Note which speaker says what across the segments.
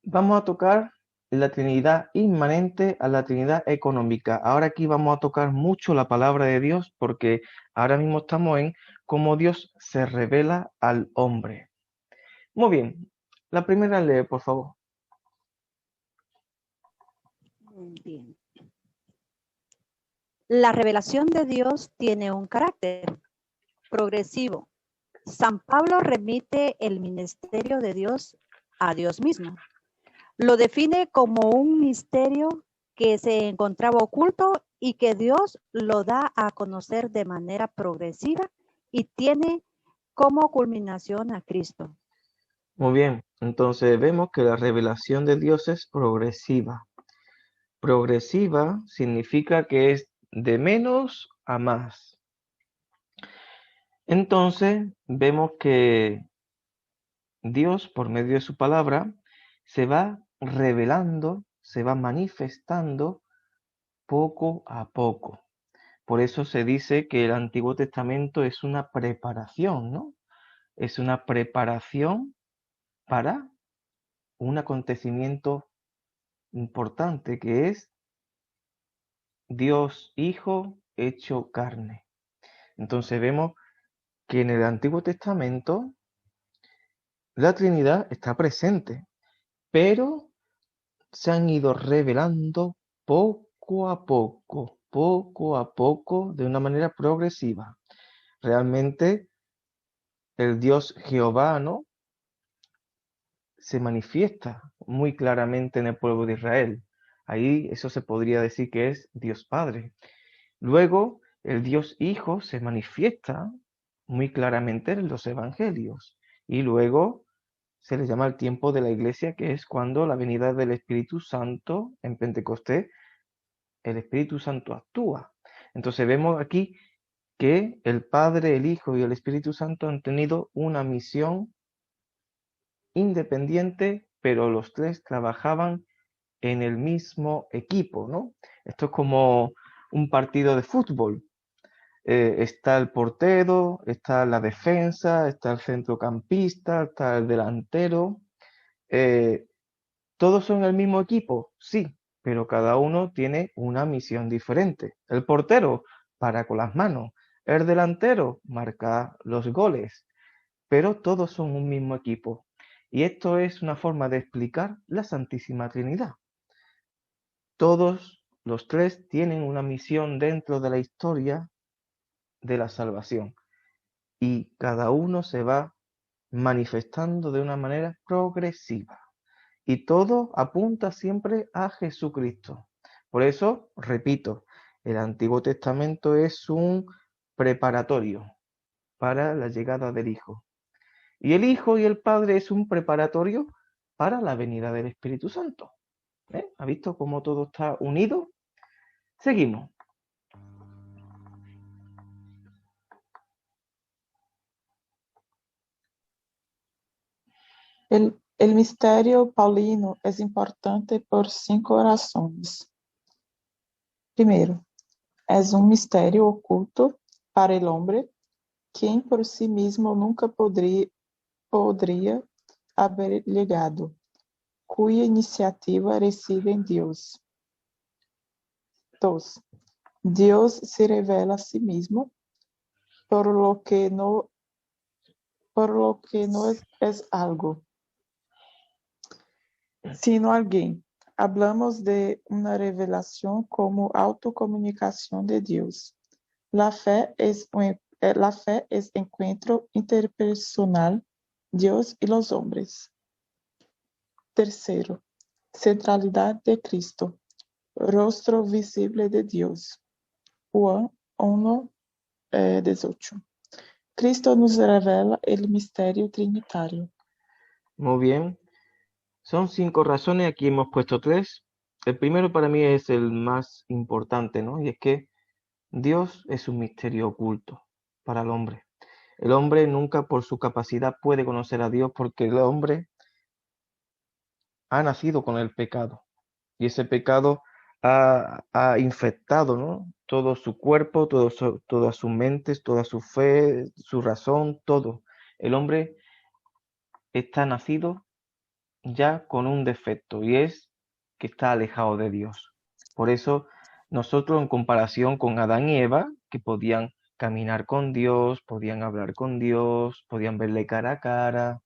Speaker 1: Vamos a tocar la Trinidad inmanente a la Trinidad económica. Ahora aquí vamos a tocar mucho la palabra de Dios porque ahora mismo estamos en cómo Dios se revela al hombre. Muy bien, la primera lee, por favor.
Speaker 2: Bien. La revelación de Dios tiene un carácter progresivo. San Pablo remite el ministerio de Dios a Dios mismo. Lo define como un misterio que se encontraba oculto y que Dios lo da a conocer de manera progresiva y tiene como culminación a Cristo.
Speaker 1: Muy bien, entonces vemos que la revelación de Dios es progresiva. Progresiva significa que es de menos a más. Entonces vemos que Dios, por medio de su palabra, se va revelando, se va manifestando poco a poco. Por eso se dice que el Antiguo Testamento es una preparación, ¿no? Es una preparación para un acontecimiento importante que es Dios Hijo hecho carne. Entonces vemos que en el Antiguo Testamento la Trinidad está presente, pero se han ido revelando poco a poco, de una manera progresiva. Realmente el Dios Jehová, ¿no? Se manifiesta muy claramente en el pueblo de Israel. Ahí eso se podría decir que es Dios Padre. Luego el Dios Hijo se manifiesta muy claramente en los evangelios. Y luego se le llama el tiempo de la iglesia, que es cuando la venida del Espíritu Santo en Pentecostés, el Espíritu Santo actúa. Entonces vemos aquí que el Padre, el Hijo y el Espíritu Santo han tenido una misión independiente, pero los tres trabajaban en el mismo equipo, ¿no? Esto es como un partido de fútbol. Está el portero, está la defensa, está el centrocampista, está el delantero. Eh, ¿Todos son el mismo equipo? Sí, pero cada uno tiene una misión diferente. El portero para con las manos, el delantero marca los goles, pero todos son un mismo equipo. Y esto es una forma de explicar la Santísima Trinidad. Todos los tres tienen una misión dentro de la historia de la salvación y cada uno se va manifestando de una manera progresiva. Y todo apunta siempre a Jesucristo. Por eso, repito, el Antiguo Testamento es un preparatorio para la llegada del Hijo. Y el Hijo y el Padre es un preparatorio para la venida del Espíritu Santo. ¿Ha visto cómo todo está unido? Seguimos.
Speaker 3: El misterio paulino es importante por 5 razones. Primero, es un misterio oculto para el hombre, quien por sí mismo nunca podría haber llegado, cuya iniciativa reside en Dios. 2. Dios se revela a sí mismo, por lo que no es algo, sino alguien. Hablamos de una revelación como autocomunicación de Dios. La fe es encuentro interpersonal, Dios y los hombres. Tercero, centralidad de Cristo, rostro visible de Dios. Juan 1, 18. Cristo nos revela el misterio trinitario.
Speaker 1: Muy bien. Son 5 razones, aquí hemos puesto 3. El primero para mí es el más importante, ¿no? Y es que Dios es un misterio oculto para el hombre. El hombre nunca por su capacidad puede conocer a Dios porque el hombre ha nacido con el pecado. Y ese pecado ha infectado, ¿no? Todo su cuerpo, todas sus mentes, toda su fe, su razón, todo. El hombre está nacido ya con un defecto, y es que está alejado de Dios. Por eso nosotros, en comparación con Adán y Eva, que podían caminar con Dios, podían hablar con Dios, podían verle cara a cara,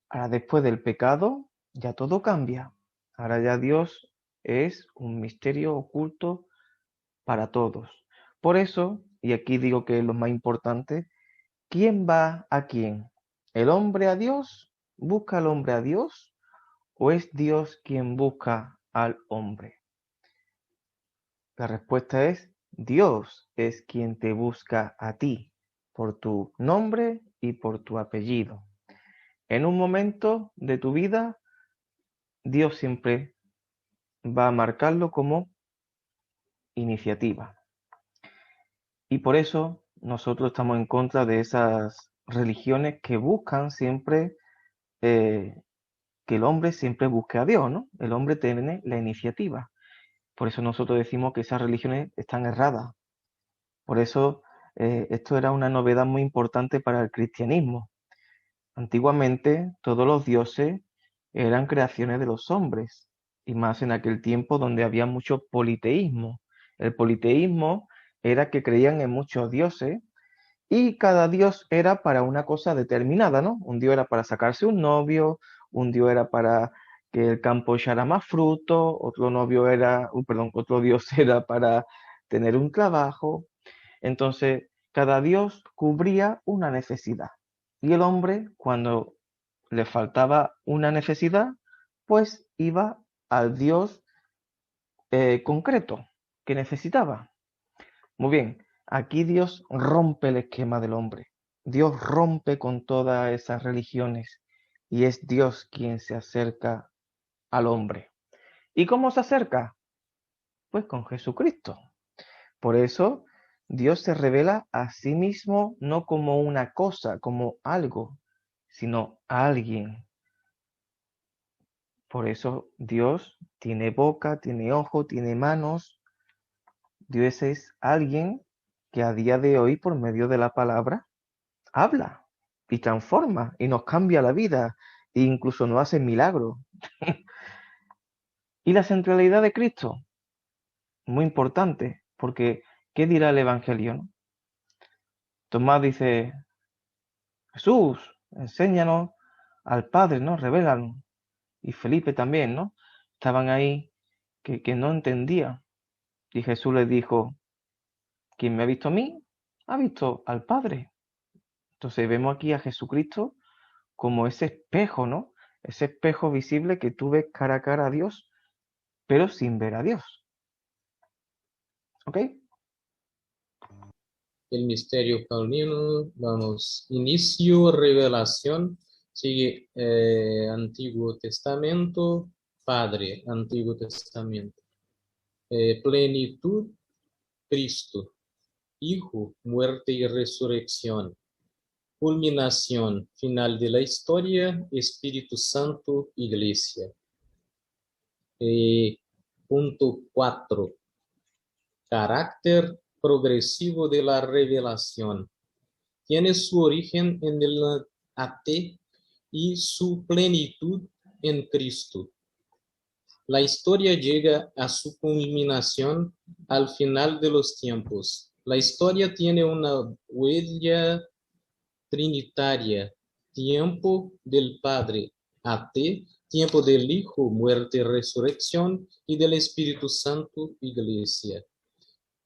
Speaker 1: ahora después del pecado ya todo cambia. Ahora ya Dios es un misterio oculto para todos. Por eso, y aquí digo que es lo más importante, ¿quién va a quién? ¿El hombre a Dios? ¿Busca el hombre a Dios? ¿O es Dios quien busca al hombre? La respuesta es Dios es quien te busca a ti por tu nombre y por tu apellido. En un momento de tu vida, Dios siempre va a marcarlo como iniciativa. Y por eso nosotros estamos en contra de esas religiones que buscan siempre que el hombre siempre busque a Dios, ¿no? El hombre tiene la iniciativa. Por eso nosotros decimos que esas religiones están erradas. Por eso esto era una novedad muy importante para el cristianismo. Antiguamente todos los dioses eran creaciones de los hombres, y más en aquel tiempo donde había mucho politeísmo. El politeísmo era que creían en muchos dioses y cada dios era para una cosa determinada, ¿no? Un dios era para sacarse un novio, un dios era para que el campo echara más fruto, otro novio era, perdón, otro dios era para tener un trabajo. Entonces, cada dios cubría una necesidad. Y el hombre, cuando le faltaba una necesidad, pues iba al dios concreto que necesitaba. Muy bien, aquí Dios rompe el esquema del hombre. Dios rompe con todas esas religiones y es Dios quien se acerca al hombre. ¿Y cómo se acerca? Pues con Jesucristo. Por eso Dios se revela a sí mismo no como una cosa, como algo, sino a alguien. Por eso Dios tiene boca, tiene ojo, tiene manos. Dios es alguien que a día de hoy, por medio de la palabra, habla y transforma y nos cambia la vida e incluso nos hace milagros. Y la centralidad de Cristo, muy importante, porque ¿qué dirá el Evangelio, no? Tomás dice, Jesús, enséñanos al Padre, ¿no? Revélanos. Y Felipe también, ¿no? Estaban ahí que no entendían. Y Jesús les dijo, quien me ha visto a mí, ha visto al Padre. Entonces vemos aquí a Jesucristo como ese espejo, ¿no? Ese espejo visible que tú ves cara a cara a Dios, pero sin ver a Dios. ¿Ok?
Speaker 4: El misterio paulino, vamos, inicio, revelación, sigue Antiguo Testamento, Padre, Antiguo Testamento, plenitud, Cristo, Hijo, muerte y resurrección, culminación, final de la historia, Espíritu Santo, Iglesia. Punto 4. Carácter progresivo de la revelación. Tiene su origen en el AT y su plenitud en Cristo. La historia llega a su culminación al final de los tiempos. La historia tiene una huella trinitaria: tiempo del Padre, AT, tiempo del Hijo, muerte y resurrección, y del Espíritu Santo, Iglesia.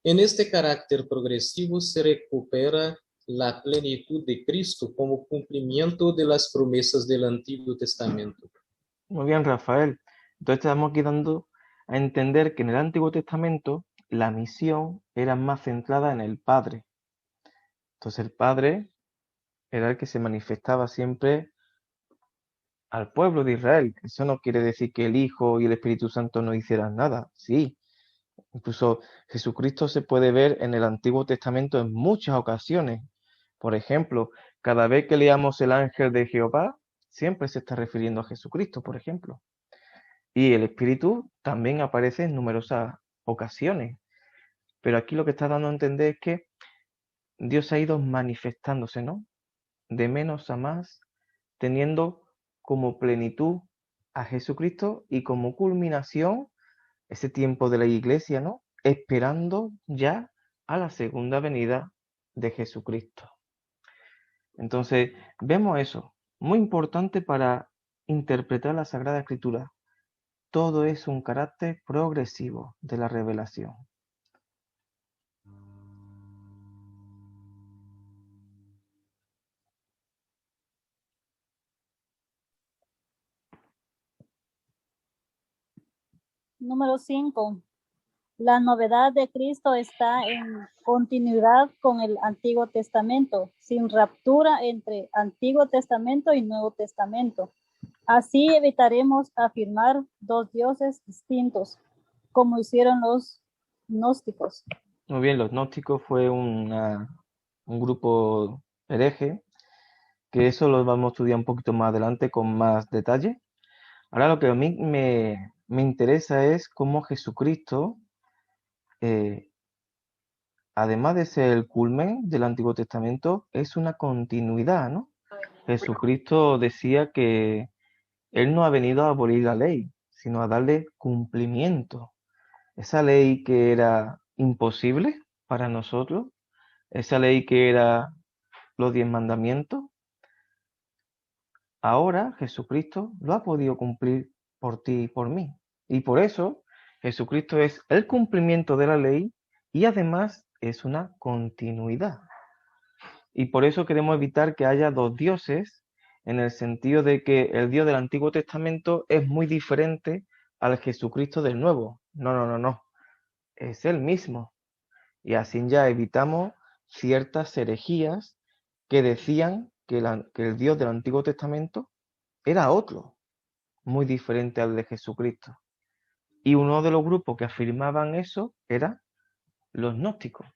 Speaker 4: En este carácter progresivo se recupera la plenitud de Cristo como cumplimiento de las promesas del Antiguo Testamento.
Speaker 1: Muy bien, Rafael. Entonces estamos aquí dando a entender que en el Antiguo Testamento la misión era más centrada en el Padre. Entonces el Padre era el que se manifestaba siempre al pueblo de Israel. Eso no quiere decir que el Hijo y el Espíritu Santo no hicieran nada. Sí, incluso Jesucristo se puede ver en el Antiguo Testamento en muchas ocasiones. Por ejemplo, cada vez que leamos el ángel de Jehová, siempre se está refiriendo a Jesucristo, por ejemplo. Y el Espíritu también aparece en numerosas ocasiones. Pero aquí lo que está dando a entender es que Dios ha ido manifestándose, ¿no? De menos a más, teniendo como plenitud a Jesucristo y como culminación ese tiempo de la iglesia, ¿no? Esperando ya a la segunda venida de Jesucristo. Entonces, vemos eso, muy importante para interpretar la Sagrada Escritura. Todo es un carácter progresivo de la revelación.
Speaker 5: Número 5. La novedad de Cristo está en continuidad con el Antiguo Testamento, sin ruptura entre Antiguo Testamento y Nuevo Testamento. Así evitaremos afirmar dos dioses distintos, como hicieron los gnósticos.
Speaker 1: Muy bien, los gnósticos fue un grupo hereje, que eso lo vamos a estudiar un poquito más adelante con más detalle. Ahora lo que a mí me interesa es cómo Jesucristo, además de ser el culmen del Antiguo Testamento, es una continuidad, ¿no? Jesucristo decía que Él no ha venido a abolir la ley, sino a darle cumplimiento. Esa ley que era imposible para nosotros, esa ley que era los 10 mandamientos, ahora Jesucristo lo ha podido cumplir por ti y por mí. Y por eso Jesucristo es el cumplimiento de la ley y además es una continuidad. Y por eso queremos evitar que haya dos dioses, en el sentido de que el Dios del Antiguo Testamento es muy diferente al Jesucristo del Nuevo. No. Es el mismo. Y así ya evitamos ciertas herejías que decían que el Dios del Antiguo Testamento era otro, muy diferente al de Jesucristo. Y uno de los grupos que afirmaban eso era los gnósticos.